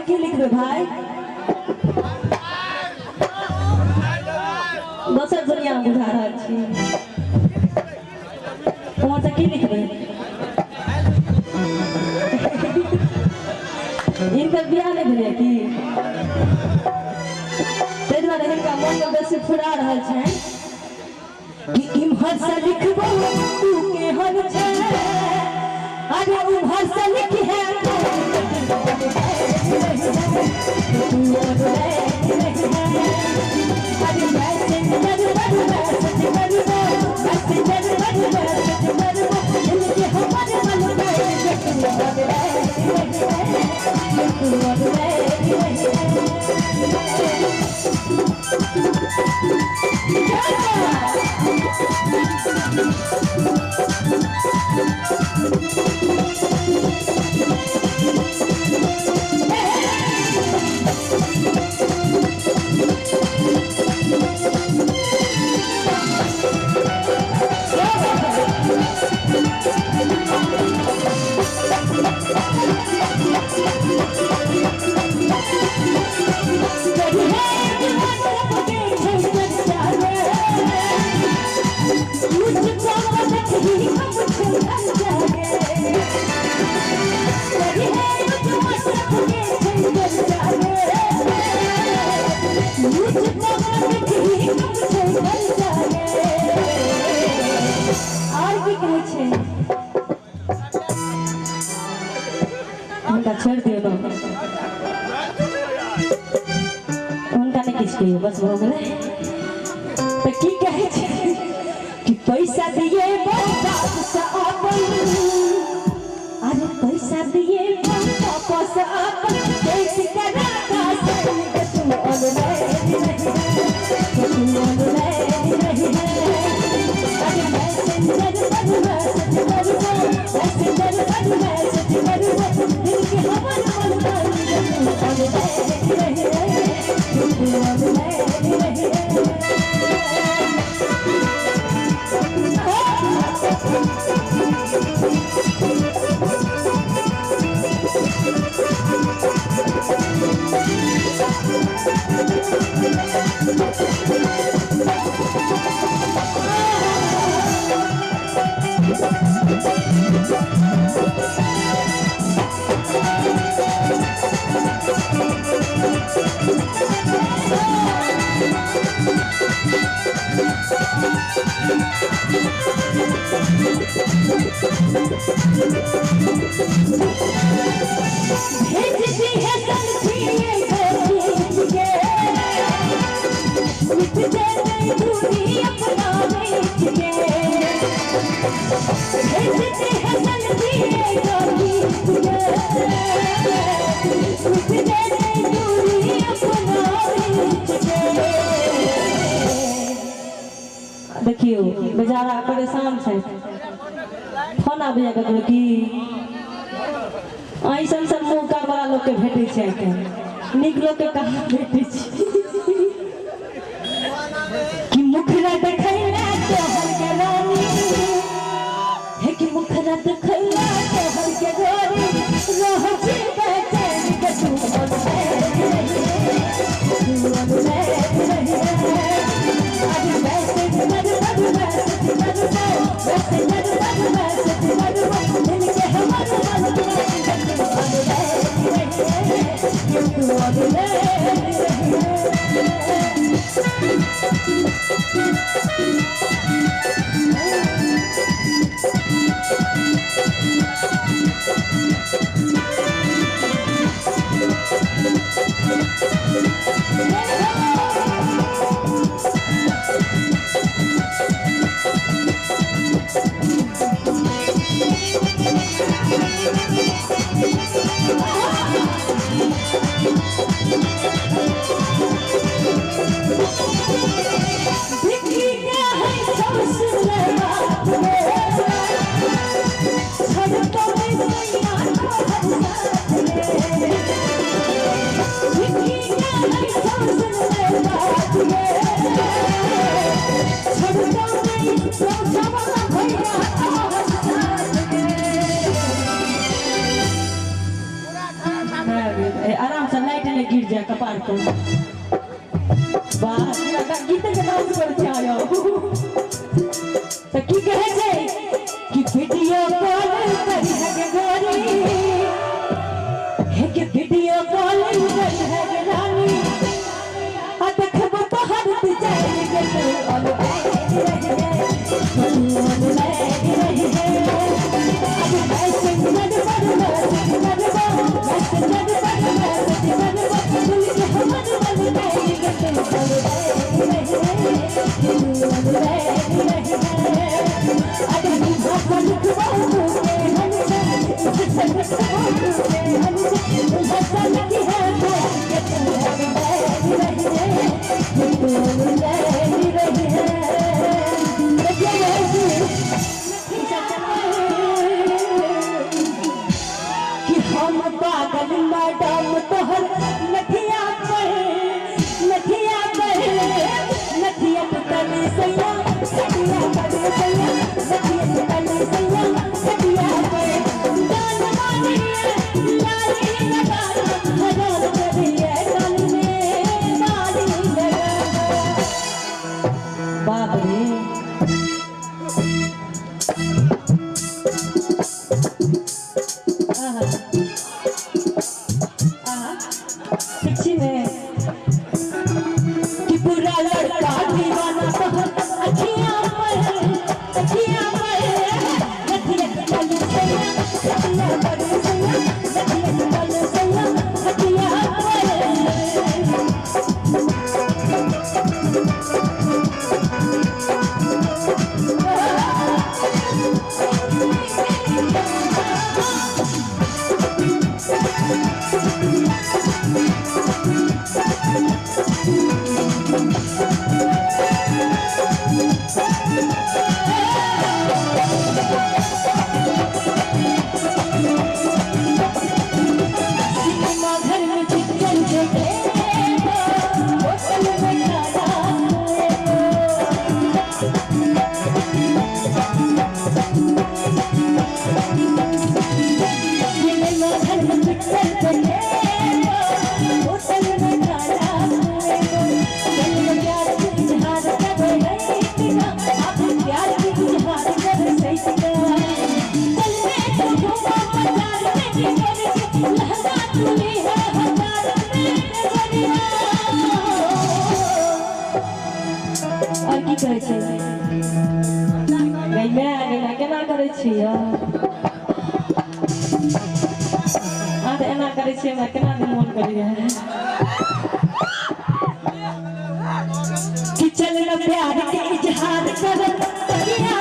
की लिख दे भाई दोसर दुनिया में बुझा रहा छी उमर से की लिख दे इनकर बियाह नहीं भेलै की ताहि दुआरे हिनका मन में बेसी फुरा रहल छनि कि इम्हर से लिखबो तू केहन छै अरे उम्हर से लिख है छोड़ दियो तो उनका नहीं किस के बस हो गए तो की कहे छे कि पैसा दिए बाप से अपन अरे पैसा दिए बाप से अपन देश का राजा से तुम ऑलरेडी नहीं अरे मैसेंजर देखियो बेचारा परेशान है फोन आबे ककरो की ऐसन सन मुँह कर वाला लोग के भेटे छै नीक लोग के कहाँ भेटे छै कि मुखरा देखैला तोहर के रानी है कि मुखरा देखैला तोहर के रानी रह छी बेचैन के के वाह गीत के डांस कर चायो तो की कहे छै कि वीडियो कॉल करी है गोरी है कि वीडियो कॉल करी है रानी आ देखबो तो हर जाए के ऑल रही है करे छी गैया केना करे छी आ त एना करे छी हमरा केना मन करिया कि चल न प्यार के इजहार कर बतिया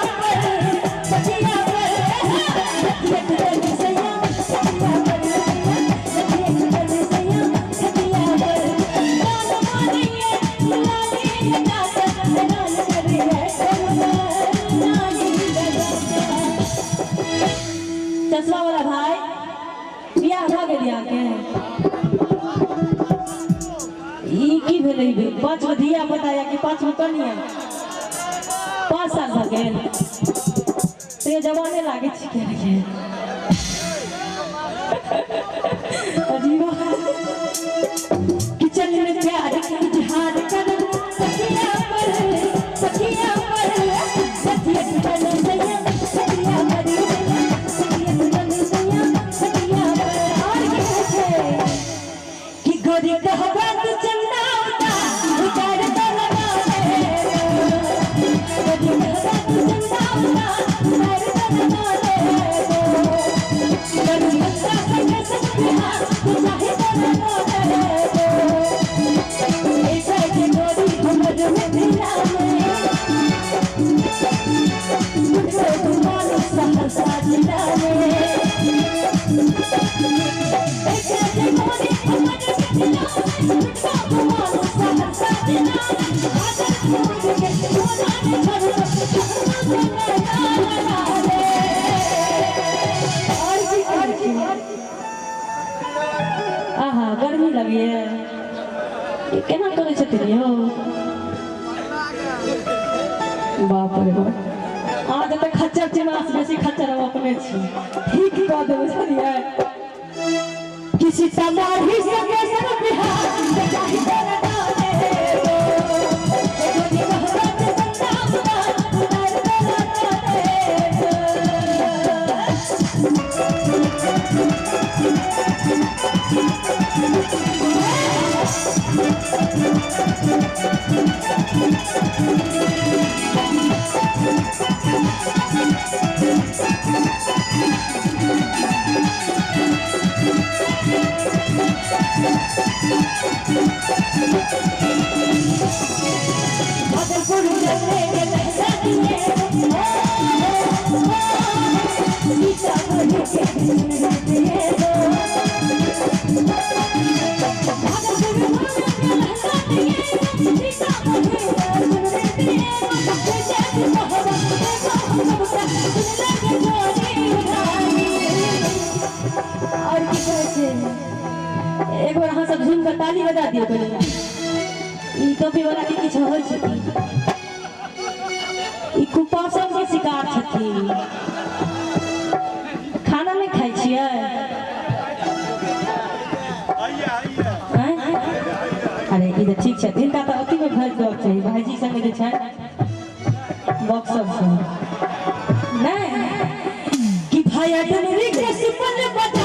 चश्मा वाला भाई बियाह भ गेल आके ई की भेलै 5 गो धिया बताया कि 5 गो कनिया 5 साल भ गेल ते जवाने लागे छी के रे अजीबो किचन में प्यार के इजहार कर सखिया पर सखिया आहा गर्मी लगी है केना करे छथिन यो बाप रे बाप आज तक खच्चर चिनास बेसी खच्चर हम अपने छी ठीक कह देबे छलिए किसी समाही सके सब एक बार अहाँ सब झूम कर ताली बजा दियो पहले ई टोपी वाला के किछ होय छै ई कुपोषण के शिकार छथिन खाना नहीं खाई छियै अरे ई तऽ ठीक छै इनका तऽ अति में भर के छै भाईजी संग जे छै बॉक्सर से नहीं कि भाई अटनरी के सिपल बजा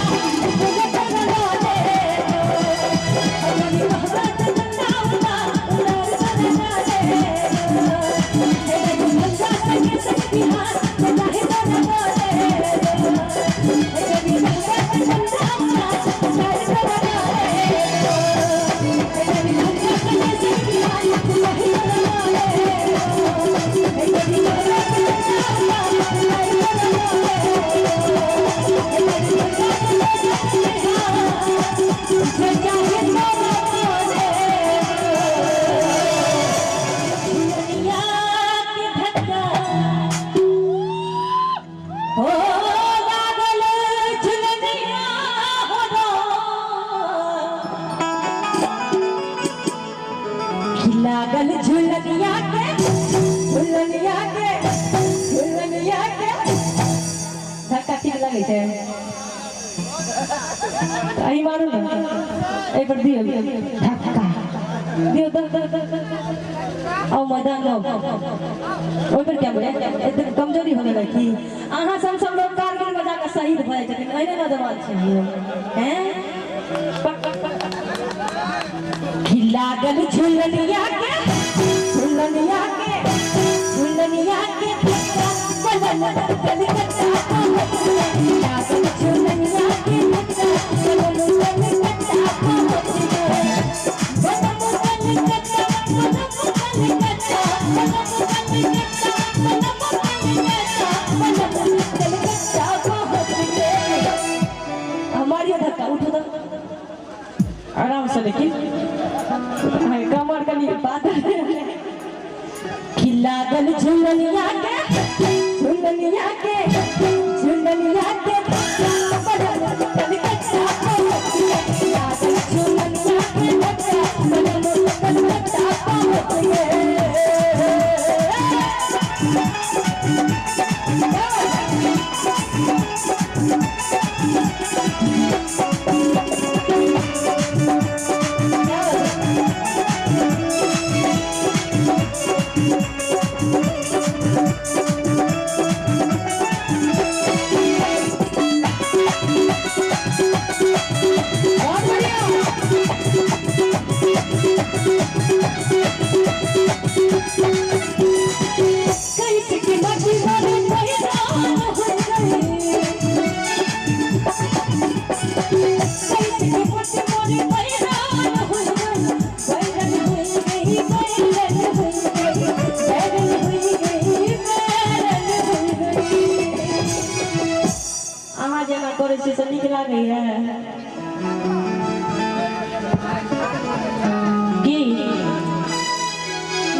लागल झुलनिया के धक्का ठीक लगे छै आई मारू ना एक बार दियो धक्का दियो आओ मैदान लो ओइ पर क्या बोले एकदम कमजोरी हो गेलै कि अहाँ सब लोग कारगिल में जाकर शहीद भए छथिन एने नौजवान छै हैं लागल झुलनिया के हमारी धक्का उठो तो आराम से लेकिन कमर का लिए बात लागल झुलनिया के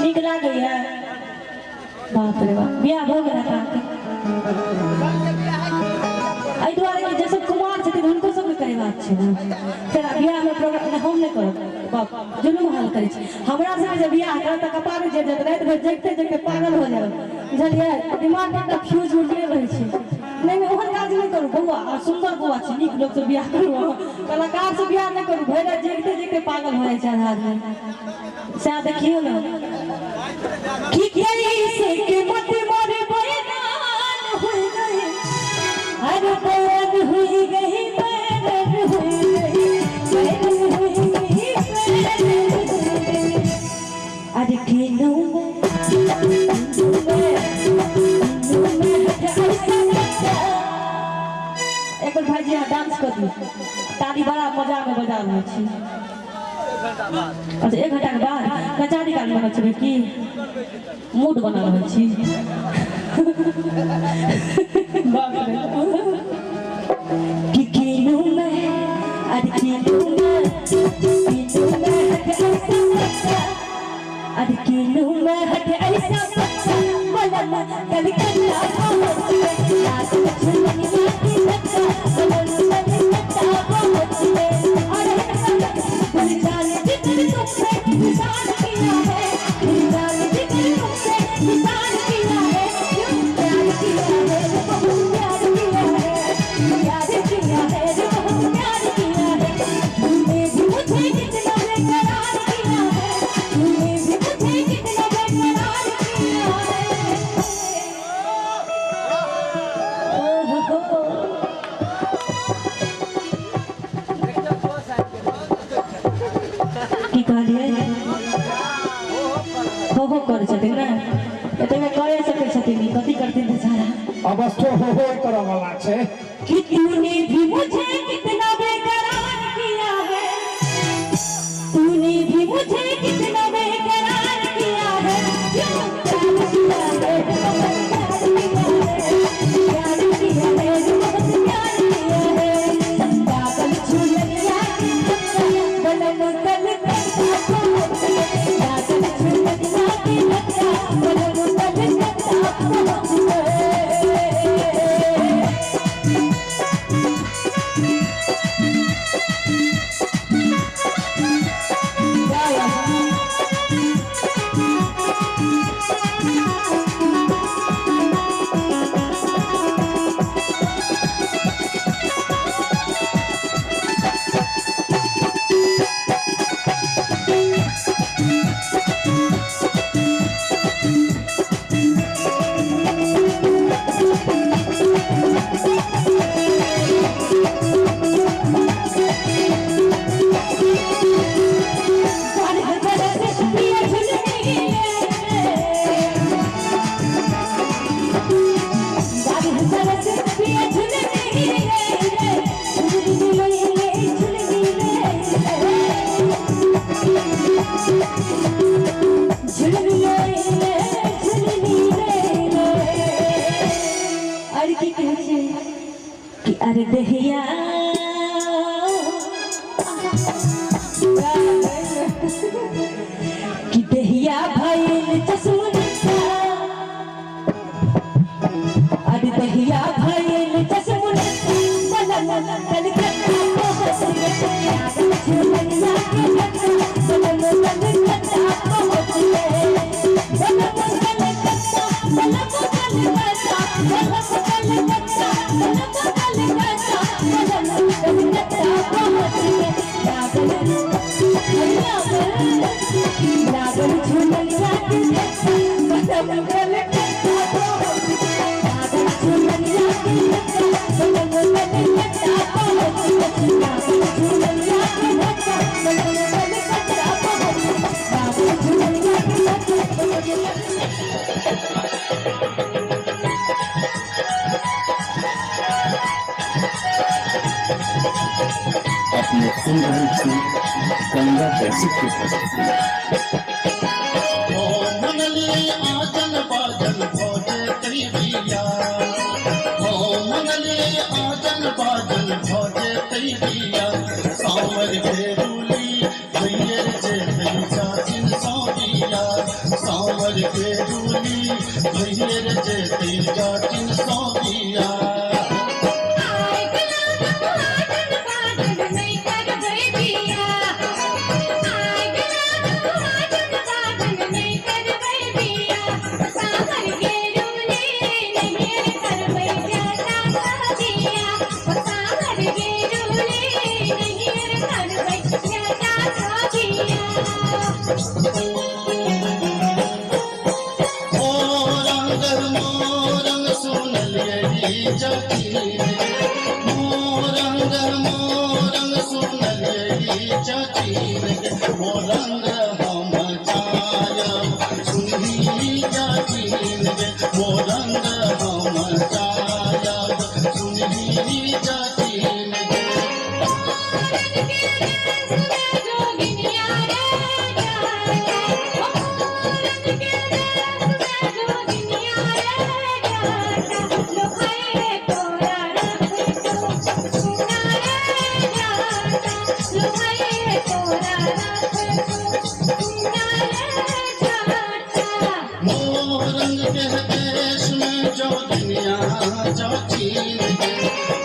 निकला गई है बाप रे बाप बियाह हो गया था आई द्वारे के जैसे कुमार छथिन हुनको सब करे बात छै ना फिर बियाह में प्रोग्राम हम नहीं करब बाप जुलूम हाल करे छै हमरा से जब बियाह करत त कपार जे रात भर जगते जगते पागल हो जाब बुझलिए दिमाग में फ्यूज उड़ले रहे छै नहीं मैं ओहन काज नहीं करू बउआ सुंदर बउआ छी नीक लोग से बियाह करू कलाकार से बियाह नहीं करू भैरा देखते देखते पागल हो जाए छै आदमी से देखियो ना की कैसे के मत मोरे बैरान हो गए अरे बैरान हो गई बैरान हो गई बैरान हो गई अरे खेलूं एक बार भाई जी यहाँ डांस कर दी ताली बड़ा मजा में बजा रहे छी अच्छा 1 घंटा के बाद नचारी गान बना छे की मूड बना रहे छी कि खेलूं मैं अरे खेलूं मैं अरे खेलूं मैं हट ऐसा बलम कल कल्ला बहुत याद छुलनी माटी बच्चा बलम कल कल्ला बहुत अरे दिल जाने जितने तुमसे निशान किया है दिल जाने जितने तुमसे निशान किया है क्यों प्यार किया है बहुत प्यार किया है बहुत प्यार किया है तुमने भी मुझे कितना बेकरार किया है तुमने भी मुझे कितना बेकरार किया है की कहलिए हो कर छथिन ना एतबे करे सकै छथिन कथी करथिन बेचारा अवस्थो हो करऽ वाला छै कि तूने भी मुझे कितना बेकरार किया है तूने भी मुझे कितना बेकरार किया है क्यों प्यार किया है प्यार किया है बहुत प्यार किया है पागल झुलनिया बलम कल पागल झुलनिया की बच्चा बलम कल अरे दहिया कि दहिया भइल चश्मा अरे दहिया भइल चश्मा बलम कलकत्ता बहुत याद छुलनिया के बच्चा बलम कलकत्ता बहुत बलम कलकत्ता बलम कलकत्ता बलम कलकत्ता लागल झुलनिया की बच्चा बलम कलकत्ता लागल झुलनिया की बच्चा बलम कलकत्ता लागल झुलनिया की बच्चा बलम कलकत्ता लागल झुलनिया की बच्चा अपने सुन रहे थे गंगा कैसे मंगली आजन बाजन भोजे तैबिया हो मंगली आजन बाजन भोजे तैबिया सावर के रूली भैयर जे भैया जिन सौदिया सावर के रूली भैयर जे भैया जिन सौदिया मोरंग सुनलिए जाती मोरंग सुनलिए जाती मोरंग हम जायब सुनली जाती मोरंग हम जायब सुनली जाती मोरंग के देश में जो दुनिया जाती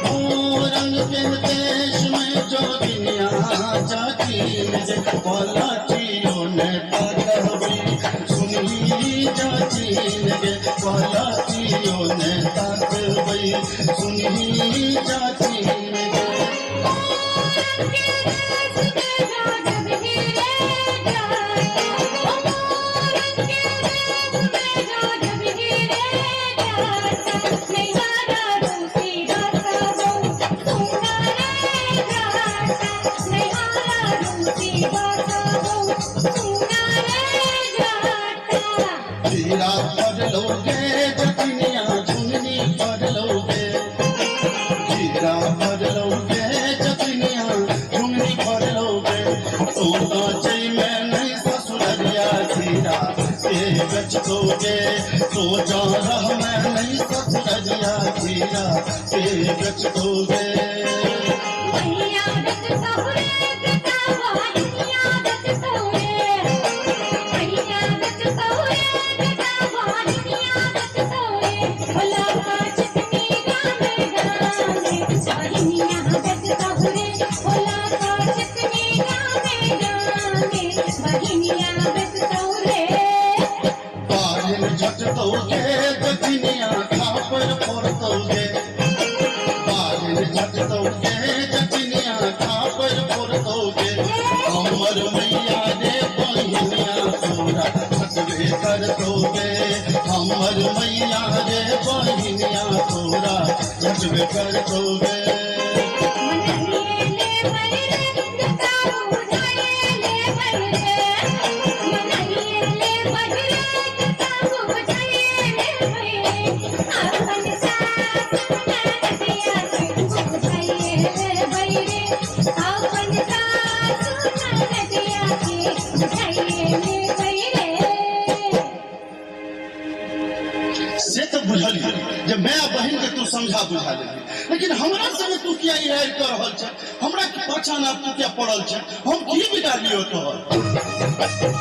मोरंग के देश में जो दुनिया जाती पलाचियों ने तकबी सुनली जाती पलाचियों ने तकबी सुनली जाती हीरा पढ़ लोगे जतनिया झुमनी पढ़ लोगे हीरा पढ़ लोगे जतनिया झुमनी पढ़ लोगे तो नाचे में नहीं ससुररिया हीरा के बेच दोगे तो जा रहा मैं नहीं ससुररिया हीरा के बेच दोगे झट दोगे जतनिया खापर फोड़ दोगे बारिन झट दोगे जतनिया खापर फोड़ दोगे हमर मैया रे बहिनिया तोरा छटबे कर दोगे हमर मैया रे बहिनिया तोरा छटबे कर दोगे से तो बुझल जब मैं बहन के तू समझा बुझा लेगी लेकिन हमरा संगे तू किया इराय कर रहल छ हमरा के पाछा ना तू क्या पड़ल छ हम की बिगाड़लियो तोहर